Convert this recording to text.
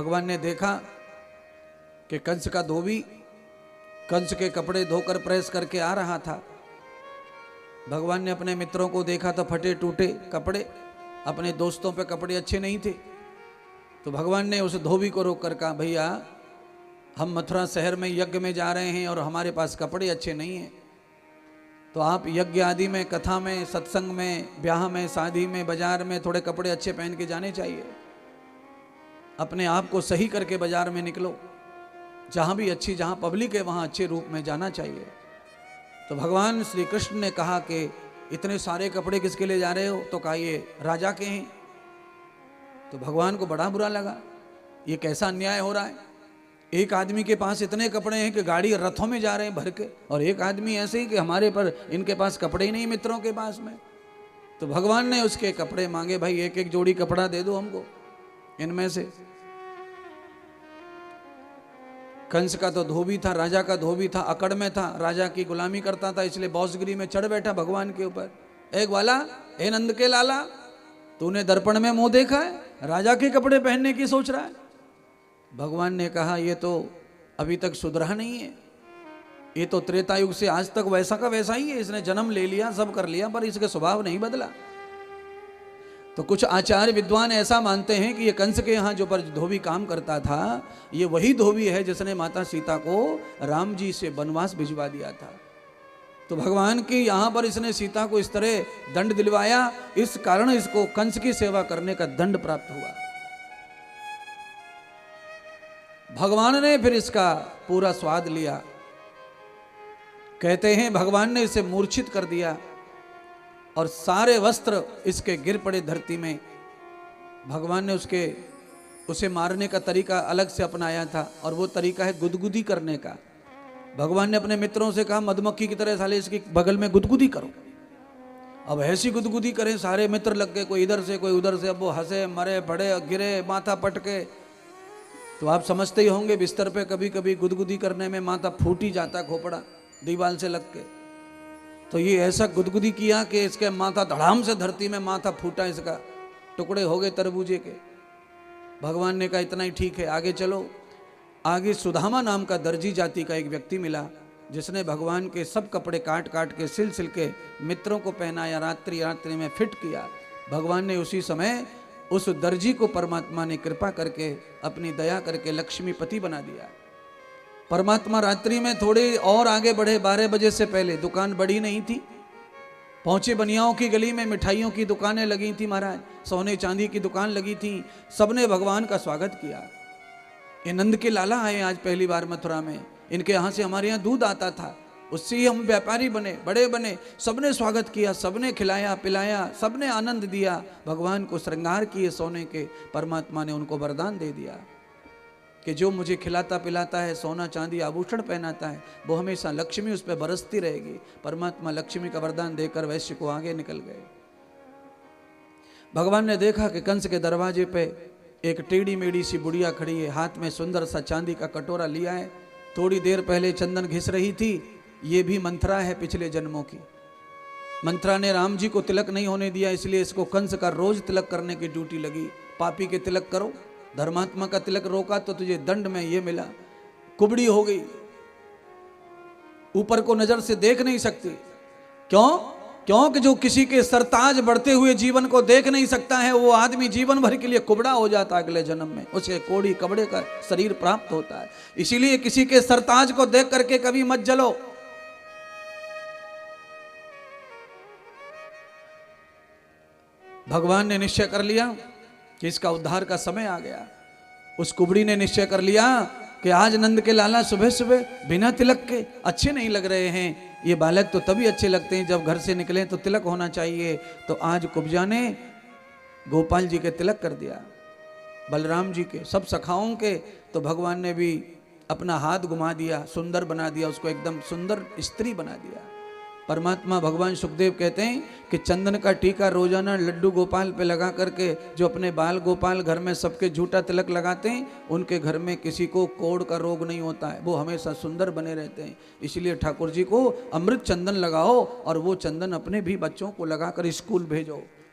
भगवान ने देखा कि कंस का धोबी कंस के कपड़े धोकर प्रेस करके आ रहा था। भगवान ने अपने मित्रों को देखा तो फटे टूटे कपड़े, अपने दोस्तों पे कपड़े अच्छे नहीं थे। तो भगवान ने उस धोबी को रोक कर कहा, भैया हम मथुरा शहर में यज्ञ में जा रहे हैं और हमारे पास कपड़े अच्छे नहीं हैं, तो आप यज्ञ आदि में, कथा में, सत्संग में, ब्याह में, शादी में, बाजार में थोड़े कपड़े अच्छे पहन के जाने चाहिए। अपने आप को सही करके बाजार में निकलो, जहाँ भी अच्छी, जहाँ पब्लिक है वहाँ अच्छे रूप में जाना चाहिए। तो भगवान श्री कृष्ण ने कहा कि इतने सारे कपड़े किसके लिए जा रहे हो? तो कहा ये राजा के हैं। तो भगवान को बड़ा बुरा लगा, ये कैसा अन्याय हो रहा है। एक आदमी के पास इतने कपड़े हैं कि गाड़ी रथों में जा रहे हैं भर के, और एक आदमी ऐसे ही कि हमारे पर इनके पास कपड़े ही नहीं, मित्रों के पास में। तो भगवान ने उसके कपड़े मांगे, भाई एक एक जोड़ी कपड़ा दे दो हमको इनमें से। कंस का तो धोबी था, राजा का धोबी था, अकड़ में था, राजा की गुलामी करता था, इसलिए बॉसगिरी में चढ़ बैठा भगवान के ऊपर। एक वाला, हे नंद के लाला, तूने दर्पण में मुंह देखा है? राजा के कपड़े पहनने की सोच रहा है। भगवान ने कहा ये तो अभी तक सुधरा नहीं है, ये तो त्रेता युग से आज तक वैसा का वैसा ही है। इसने जन्म ले लिया, सब कर लिया, पर इसके स्वभाव नहीं बदला। तो कुछ आचार्य विद्वान ऐसा मानते हैं कि ये कंस के यहाँ जो पर धोबी काम करता था, ये वही धोबी है जिसने माता सीता को राम जी से वनवास भिजवा दिया था। तो भगवान की यहाँ पर इसने सीता को इस तरह दंड दिलवाया, इस कारण इसको कंस की सेवा करने का दंड प्राप्त हुआ। भगवान ने फिर इसका पूरा स्वाद लिया। कहते हैं भगवान ने इसे मूर्छित कर दिया और सारे वस्त्र इसके गिर पड़े धरती में। भगवान ने उसे मारने का तरीका अलग से अपनाया था, और वो तरीका है गुदगुदी करने का। भगवान ने अपने मित्रों से कहा, मधुमक्खी की तरह साले इसकी बगल में गुदगुदी करो। अब ऐसी गुदगुदी करें, सारे मित्र लग गए, कोई इधर से कोई उधर से। अब वो हंसे, मरे, पड़े, गिरे, माथा पटके। तो आप समझते ही होंगे बिस्तर पे कभी कभी गुदगुदी करने में माथा फूट ही जाता, खोपड़ा दीवार से लग के। तो ये ऐसा गुदगुदी किया कि इसके माथा धड़ाम से धरती में माथा फूटा, इसका टुकड़े हो गए तरबूजे के। भगवान ने कहा इतना ही ठीक है, आगे चलो। आगे सुदामा नाम का दर्जी जाति का एक व्यक्ति मिला, जिसने भगवान के सब कपड़े काट काट के सिल सिल के मित्रों को पहनाया, रात्रि रात्रि में फिट किया। भगवान ने उसी समय उस दर्जी को परमात्मा ने कृपा करके, अपनी दया करके लक्ष्मीपति बना दिया। परमात्मा रात्रि में थोड़े और आगे बढ़े, 12 बजे से पहले दुकान बड़ी नहीं थी, पहुंचे बनियाओं की गली में मिठाइयों की दुकानें लगी थी महाराज, सोने चांदी की दुकान लगी थी। सबने भगवान का स्वागत किया। ये नंद के लाला आए आज पहली बार मथुरा में, इनके यहाँ से हमारे यहाँ दूध आता था, उससे ही हम व्यापारी बने, बड़े बने। सबने स्वागत किया, सबने खिलाया पिलाया, सबने आनंद दिया, भगवान को श्रृंगार किए सोने के। परमात्मा ने उनको वरदान दे दिया कि जो मुझे खिलाता पिलाता है, सोना चांदी आभूषण पहनाता है, वो हमेशा लक्ष्मी उस पर बरसती रहेगी। परमात्मा लक्ष्मी का वरदान देकर वैश्य को आगे निकल गए। भगवान ने देखा कि कंस के दरवाजे पे एक टेढ़ी मेढ़ी सी बुढ़िया खड़ी है, हाथ में सुंदर सा चांदी का कटोरा लिया है। थोड़ी देर पहले चंदन घिस रही थी। ये भी मंत्रा है पिछले जन्मों की। मंत्रा ने राम जी को तिलक नहीं होने दिया, इसलिए इसको कंस का रोज तिलक करने की ड्यूटी लगी। पापी के तिलक करो, धर्मात्मा का तिलक रोका तो तुझे दंड में ये मिला। कुबड़ी हो गई, ऊपर को नजर से देख नहीं सकती। क्यों? क्योंकि जो किसी के सरताज बढ़ते हुए जीवन को देख नहीं सकता है, वो आदमी जीवन भर के लिए कुबड़ा हो जाता है। अगले जन्म में उसे कोड़ी कबड़े का शरीर प्राप्त होता है। इसीलिए किसी के सरताज को देख करके कभी मत जलो। भगवान ने निश्चय कर लिया कि इसका उद्धार का समय आ गया। उस कुबड़ी ने निश्चय कर लिया कि आज नंद के लाला सुबह सुबह बिना तिलक के अच्छे नहीं लग रहे हैं। ये बालक तो तभी अच्छे लगते हैं जब घर से निकले तो तिलक होना चाहिए। तो आज कुब्जा ने गोपाल जी के तिलक कर दिया, बलराम जी के, सब सखाओं के। तो भगवान ने भी अपना हाथ घुमा दिया, सुंदर बना दिया, उसको एकदम सुंदर स्त्री बना दिया। परमात्मा भगवान सुखदेव कहते हैं कि चंदन का टीका रोजाना लड्डू गोपाल पे लगा करके, जो अपने बाल गोपाल घर में सबके झूठा तिलक लगाते हैं, उनके घर में किसी को कोढ़ का रोग नहीं होता है, वो हमेशा सुंदर बने रहते हैं। इसलिए ठाकुर जी को अमृत चंदन लगाओ और वो चंदन अपने भी बच्चों को लगाकर स्कूल भेजो।